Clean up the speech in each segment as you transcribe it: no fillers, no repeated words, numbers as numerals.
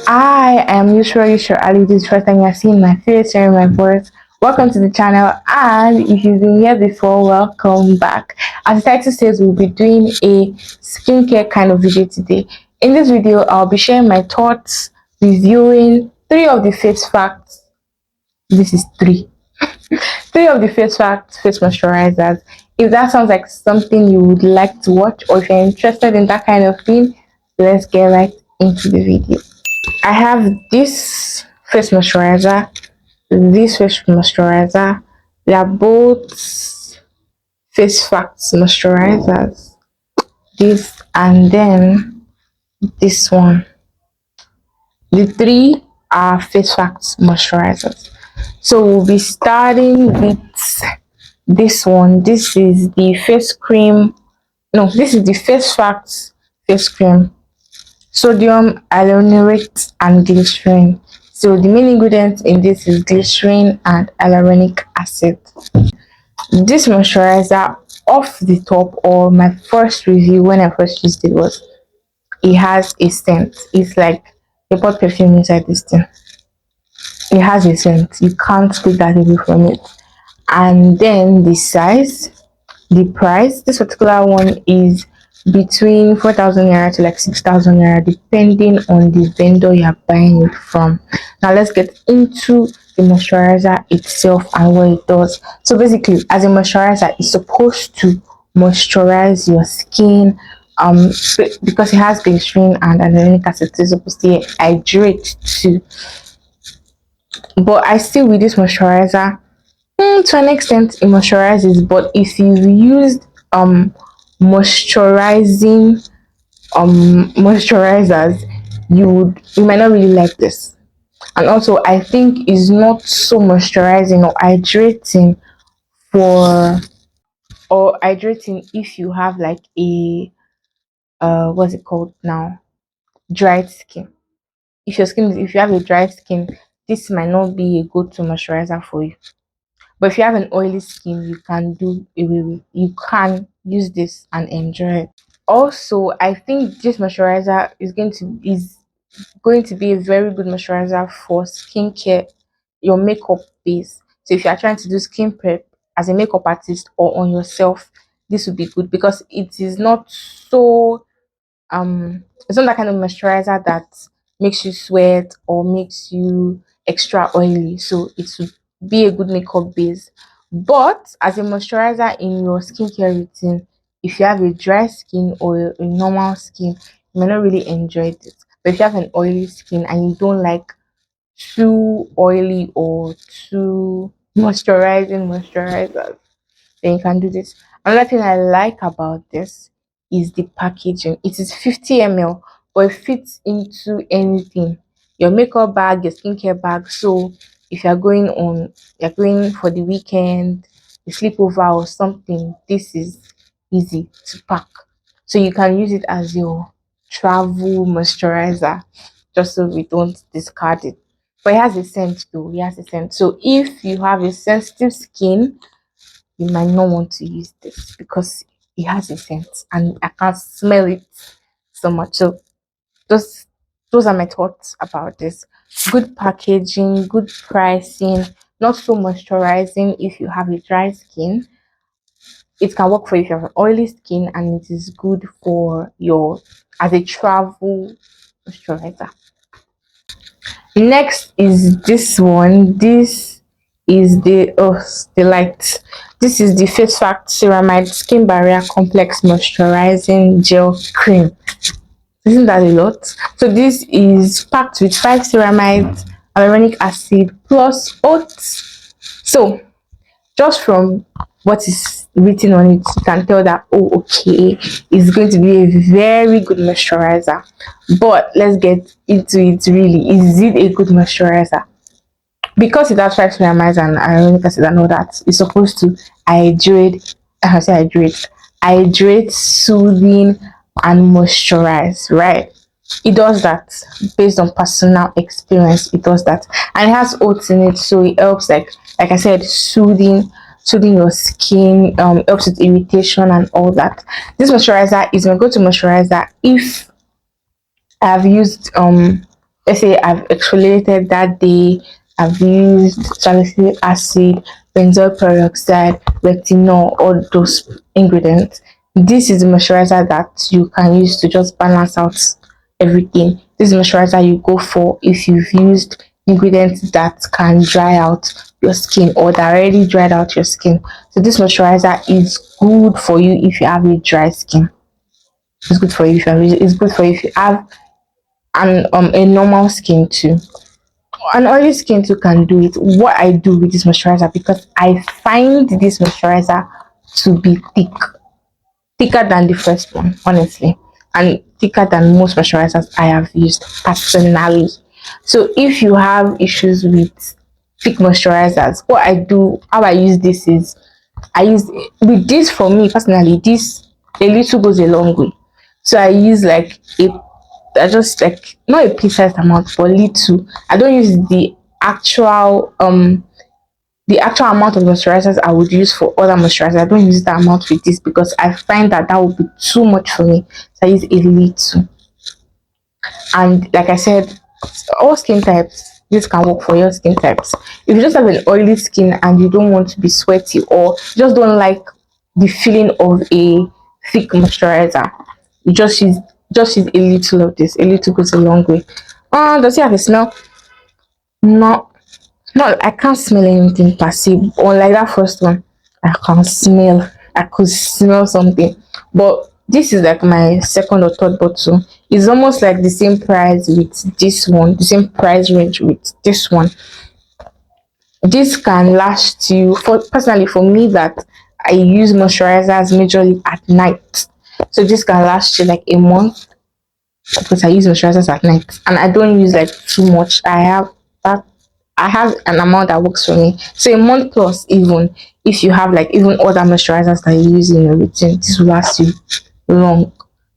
I am usually sure Ali. This is the first time you're seeing my face, hearing my voice. Welcome to the channel, and if you've been here before, welcome back. As the title says, we'll be doing a skincare kind of video today. In this video, I'll be sharing my thoughts, reviewing three of the face facts. This is three of the face facts face moisturizers. If that sounds like something you would like to watch, or if you're interested in that kind of thing, let's get right into the video. I have this face moisturizer, this face moisturizer. They are both face facts moisturizers. This and then this one. The three are face facts moisturizers. So we'll be starting with this one. This is the face cream. No, this is the face facts face cream. Sodium hyaluronate and glycerin. So the main ingredients in this is glycerin and hyaluronic acid. This moisturizer off the top, or my first review when I first used it, was it has a scent. It's like they put perfume inside this thing. It has a scent. You can't take that away from it. And then the size, the price. This particular one is between 4,000 naira to like 6,000 naira, depending on the vendor you're buying it from. Now let's get into the moisturizer itself and what it does. So basically, as a moisturizer, it's supposed to moisturize your skin. Because it has glycerin and hyaluronic acid, it's supposed to hydrate too. But I still, with this moisturizer, to an extent it moisturizes, but if you used moisturizing moisturizers, you might not really like this. And also I think it's not so moisturizing or hydrating for or hydrating if you have like a what's it called now, dry skin. If you have a dry skin, this might not be a go-to moisturizer for you. But if you have an oily skin, you can use this and enjoy it. Also, I think this moisturizer is going to be a very good moisturizer for skincare, your makeup base. So if you are trying to do skin prep as a makeup artist or on yourself, this would be good because it is not so it's not that kind of moisturizer that makes you sweat or makes you extra oily. So it would be a good makeup base. But as a moisturizer in your skincare routine, if you have a dry skin or a normal skin, you may not really enjoy it. But if you have an oily skin and you don't like too oily or too moisturizing moisturizers, then you can do this. Another thing I like about this is the packaging. It is 50 ml, but it fits into anything. Your makeup bag, your skincare bag. So if you're going for the weekend, a sleepover or something, this is easy to pack. So you can use it as your travel moisturizer, just so we don't discard it. But it has a scent though. It has a scent. So if you have a sensitive skin, you might not want to use this because it has a scent and I can't smell it so much. So those those are my thoughts about this. Good packaging, good pricing, not so moisturizing if you have a dry skin. It can work for you if you have an oily skin, and it is good for your as a travel moisturizer. Next is this one. This is the light. This is the Face Fact Ceramide Skin Barrier Complex Moisturizing Gel Cream. Isn't that a lot? So this is packed with 5 ceramides, hyaluronic acid plus oats. So just from what is written on it, you can tell that, oh, okay, it's going to be a very good moisturizer. But let's get into it. Really, is it a good moisturizer? Because it has 5 ceramides and hyaluronic acid and all that, it's supposed to hydrate. I say hydrate, soothing, and moisturize. Right? It does that based on personal experience. It does that, and it has oats in it, so it helps, like I said, soothing your skin. Helps with irritation and all that. This moisturizer is my go-to moisturizer if I've used let's say I've exfoliated that day, I've used salicylic acid, benzoyl peroxide, retinol, all those ingredients. This is the moisturizer that you can use to just balance out everything. This is moisturizer you go for if you've used ingredients that can dry out your skin or that already dried out your skin. So this moisturizer is good for you if you have a dry skin. It's good for you if you have, it's good for you if you have a normal skin too. An oily skin too can do it. What I do with this moisturizer, because I find this moisturizer to be thicker than the first one, honestly, and thicker than most moisturizers I have used personally. So if you have issues with thick moisturizers, what I do, how I use this is, I use with this, for me personally, this a little goes a long way. So I use like a, I just like not a precise amount but little. I don't use the actual amount of moisturizers I would use for other moisturizers. I don't use that amount with this because I find that that would be too much for me. So I use a little. And like I said, all skin types, this can work for your skin types. If you just have an oily skin and you don't want to be sweaty, or just don't like the feeling of a thick moisturizer, you just use a little of this. A little goes a long way. Does it have a smell? No, no, I can't smell anything passive. Unlike that first one, I can smell. I could smell something. But this is like my second or third bottle. It's almost like the same price with this one, the same price range with this one. This can last you, for personally for me, that I use moisturizers majorly at night. So this can last you like a month because I use moisturizers at night and I don't use like too much. That I have an amount that works for me. So a month plus, even if you have like even other moisturizers that you use in your routine, this will last you long.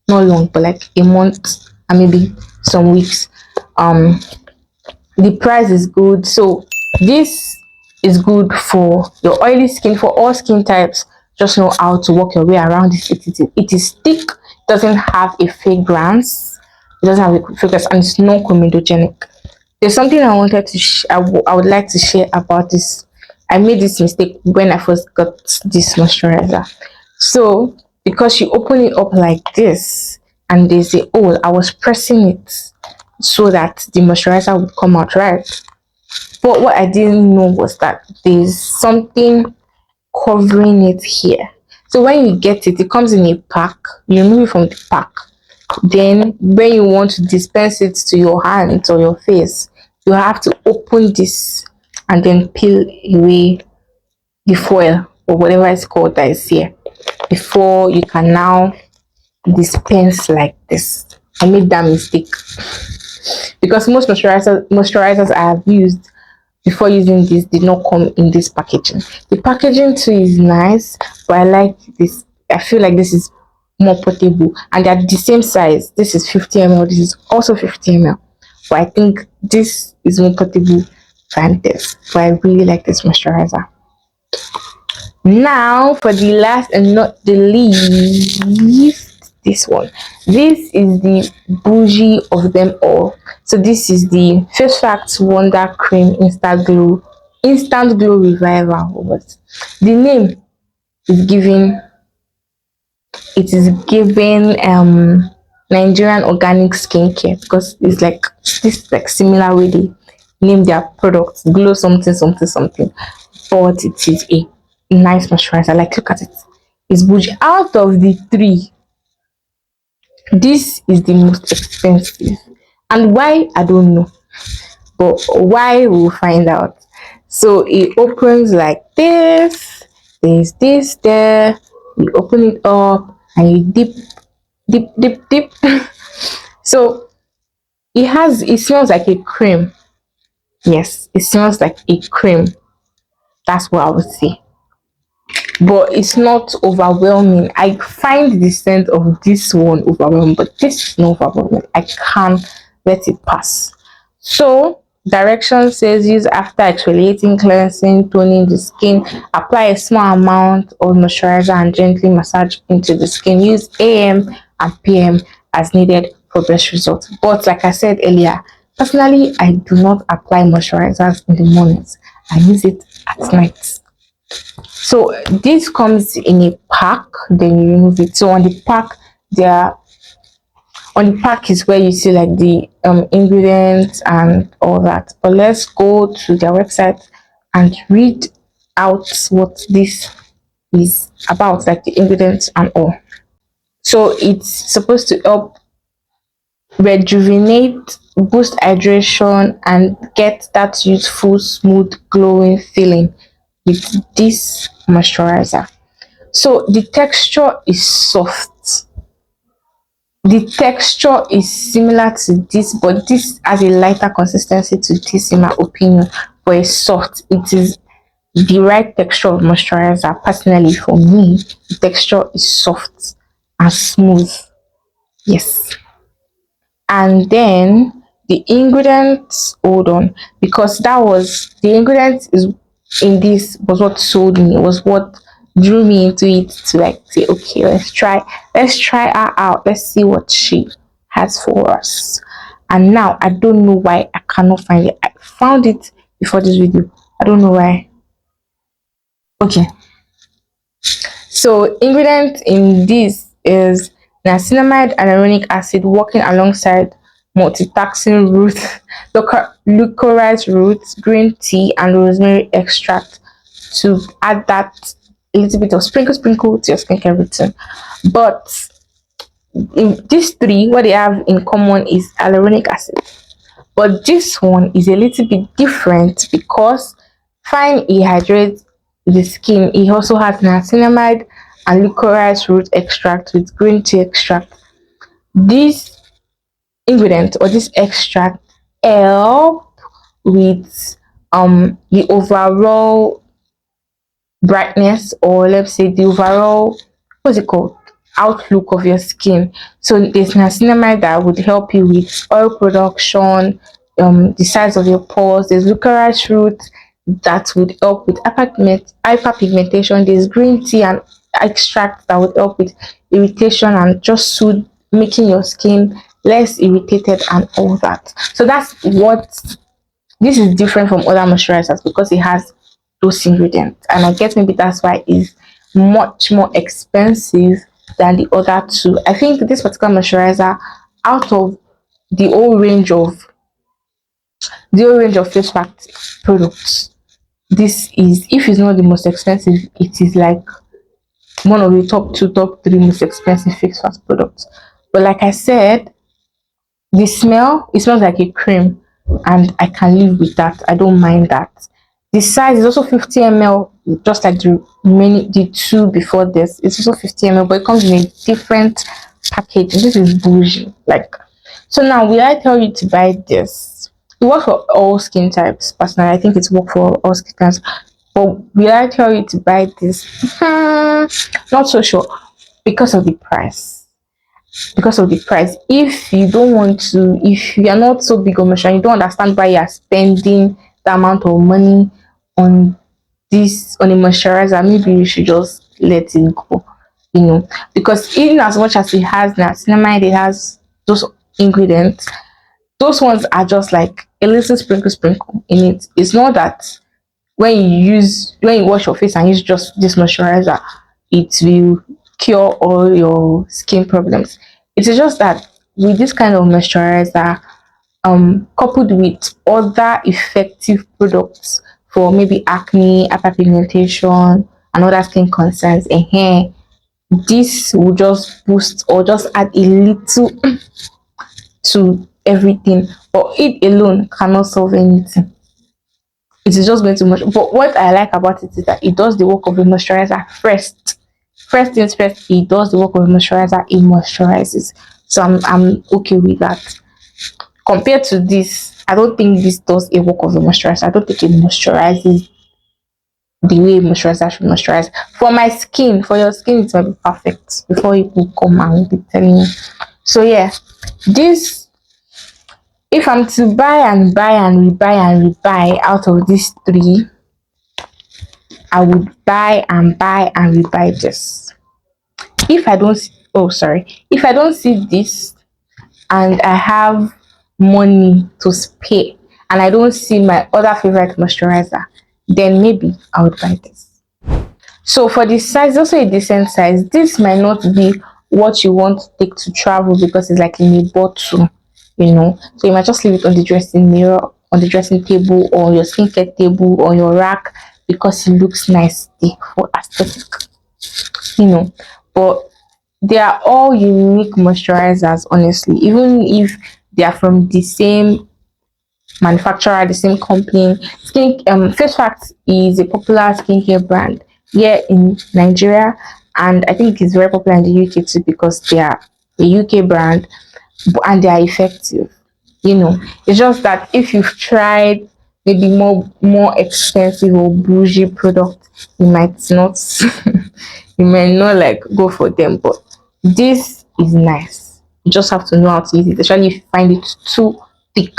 Not long, but like a month and maybe some weeks. Um the price is good. So this is good for your oily skin, for all skin types. Just know how to work your way around this. It is thick, doesn't have a fragrance, it doesn't have a fragrance, and it's non comedogenic. There's something I wanted to I would like to share about this. I made this mistake when I first got this moisturizer. So because you open it up like this and there's a hole, I was pressing it so that the moisturizer would come out right. But what I didn't know was that there's something covering it here. So when you get it, it comes in a pack. You remove it from the pack. Then when you want to dispense it to your hands or your face, you have to open this and then peel away the foil or whatever it's called that is here before you can now dispense like this. I made that mistake because most moisturizers I have used before using this did not come in this packaging. The packaging too is nice, but I like this. I feel like this is more portable and they're the same size. This is 50 ml, this is also 50 ml, but I think this is more portable than this. But I really like this moisturizer. Now for the last and not the least, this one. This is the bougie of them all. So this is the Face Facts Wonder Cream Instant Glow Revival. What the name is giving, it is giving Nigerian organic skincare, because it's like this like similar way they name their products, glow something something something, but it is a nice moisturizer. Like, look at it, it's bougie. Out of the three, this is the most expensive, and why I don't know, but why we'll find out. So it opens like this, there's this there, you open it up and you dip. So it smells like a cream. Yes, it smells like a cream. That's what I would say. But it's not overwhelming. I find the scent of this one overwhelming, but this is not overwhelming. I can't let it pass. So direction says use after exfoliating, cleansing, toning the skin. Apply a small amount of moisturizer and gently massage into the skin. Use AM and PM as needed for best results. But like I said earlier, Personally, I do not apply moisturizers in the mornings. I use it at night. So this comes in a pack, then you remove it. So there on the pack is where you see like the ingredients and all that. But let's go to their website and read out what this is about, like the ingredients and all. So it's supposed to help rejuvenate, boost hydration, and get that youthful, smooth, glowing feeling with this moisturizer. So the texture is soft. The texture is similar to this, but this has a lighter consistency to this, in my opinion. But it's soft. It is the right texture of moisturizer. Personally, for me, the texture is soft and smooth. Yes. And then the ingredients, hold on, because that was the ingredients is in this was what sold me, was what drew me into it, to like say, okay, let's try her out, let's see what she has for us. And now I don't know why I cannot find it. I found it before this video. I don't know why. Okay, so ingredient in this is niacinamide and hyaluronic acid working alongside multitaxing root, licorice roots, green tea, and rosemary extract to add that a little bit of sprinkle to your skincare routine. But in these three, what they have in common is hyaluronic acid. But this one is a little bit different because fine it hydrates the skin. It also has niacinamide and licorice root extract with green tea extract. This ingredient or this extract help with the overall brightness, or let's say the overall, what's it called, outlook of your skin. So there's niacinamide that would help you with oil production, the size of your pores. There's licorice root that would help with hyperpigmentation. There's green tea and extract that would help with irritation and just soothe, making your skin less irritated and all that. So that's what this is different from other moisturizers, because it has those ingredients, and I guess maybe that's why it's much more expensive than the other two. I think this particular moisturizer, out of the whole range of face pack products, this is, if it's not the most expensive, it is like one of the top two, top three most expensive face pack products. But like I said, the smell, it smells like a cream, and I can live with that. I don't mind that. The size is also 50 ml, just like the two before this. It's also 50 ml, but it comes in a different package. This is bougie. Like, so now will I tell you to buy this? It works for all skin types. Personally, I think it's work for all skin types. But will I tell you to buy this? Not so sure, because of the price. Because of the price. If you don't want to, if you are not so big on motion, you don't understand why you are spending the amount of money on this, on a moisturizer, maybe you should just let it go, because even as much as it has niacinamide, it has those ingredients, those ones are just like a little sprinkle in it. It's not that when you wash your face and use just this moisturizer, it will cure all your skin problems. It's just that with this kind of moisturizer, coupled with other effective products for maybe acne, hyperpigmentation, and other skin concerns, and hair, this will just boost or just add a little to everything. But it alone cannot solve anything. It is just going to much. But what I like about it is that it does the work of a moisturizer first. First things first, it does the work of a moisturizer. It moisturizes. So I'm okay with that. Compared to this, I don't think this does a work of a moisturizer. I don't think it moisturizes the way moisturizer should moisturize. For my skin, for your skin, it will be perfect before you will come and be telling you. So yeah, this, if I'm to buy and buy and rebuy and rebuy out of these three, I would buy and buy and rebuy this. If I don't, oh sorry, if I don't see this and I have money to spare and I don't see my other favorite moisturizer, then maybe I would buy this. So for the size, also a decent size. This might not be what you want to take to travel because it's like in a bottle, you know. So you might just leave it on the dressing mirror, on the dressing table, or your skincare table, or your rack because it looks nice there for aesthetic, you know. But they are all unique moisturizers, honestly. Even if they are from the same manufacturer, the same company. Face Fact is a popular skincare brand here in Nigeria, and I think it's very popular in the UK too because they are a UK brand and they are effective. You know, it's just that if you've tried maybe more expensive or bougie product, you might not you might not like go for them. But this is nice. You just have to know how to use it, especially if you find it too thick.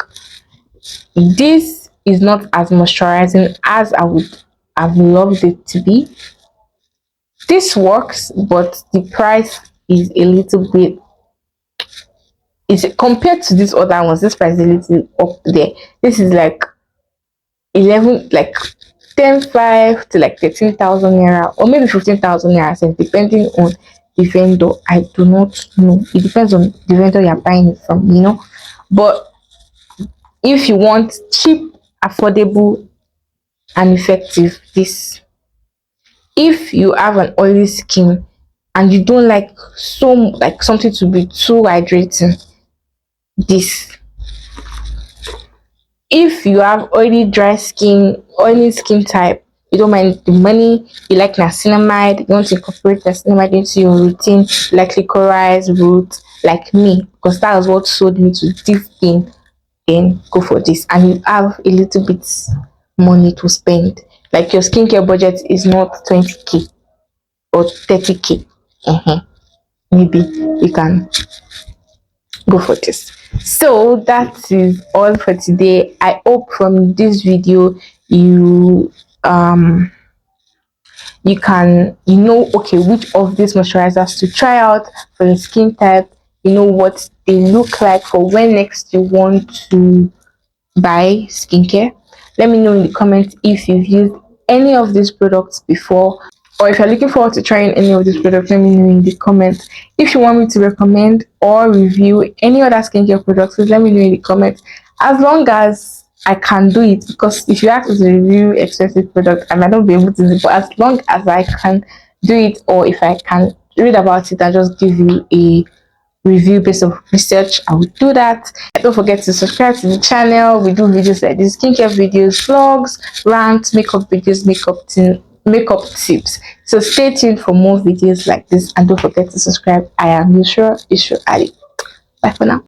This is not as moisturizing as I would have loved it to be. This works, but the price is a little bit, is compared to these other ones, this price is a little up there. This is like 11, like 10,500 to like 13,000 naira, or maybe 15,000 naira, so depending on the vendor. I do not know. It depends on the vendor you're buying it from, you know. But if you want cheap, affordable, and effective, this. If you have an oily skin and you don't like like something to be too hydrating, this. If you have oily skin type, you don't mind the money, you like niacinamide, you want to incorporate niacinamide into your routine, like licorice root, like me, because that was what sold me to this thing, then go for this. And you have a little bit money to spend. Like your skincare budget is not 20k or 30k. Maybe you can go for this. So that is all for today. I hope from this video you you know, okay, which of these moisturizers to try out for your skin type. You know what they look like for when next you want to buy skincare. Let me know in the comments if you've used any of these products before, or if you're looking forward to trying any of these products. Let me know in the comments. If you want me to recommend or review any other skincare products, please let me know in the comments, as long as I can do it. Because if you ask me to review expensive product, I might not be able to do it, but as long as I can do it, or if I can read about it and just give you a review based on research, I will do that. And don't forget to subscribe to the channel. We do videos like this: skincare videos, vlogs, rants, makeup videos, makeup tips. So stay tuned for more videos like this, and don't forget to subscribe. I am Yusra Ali. Bye for now.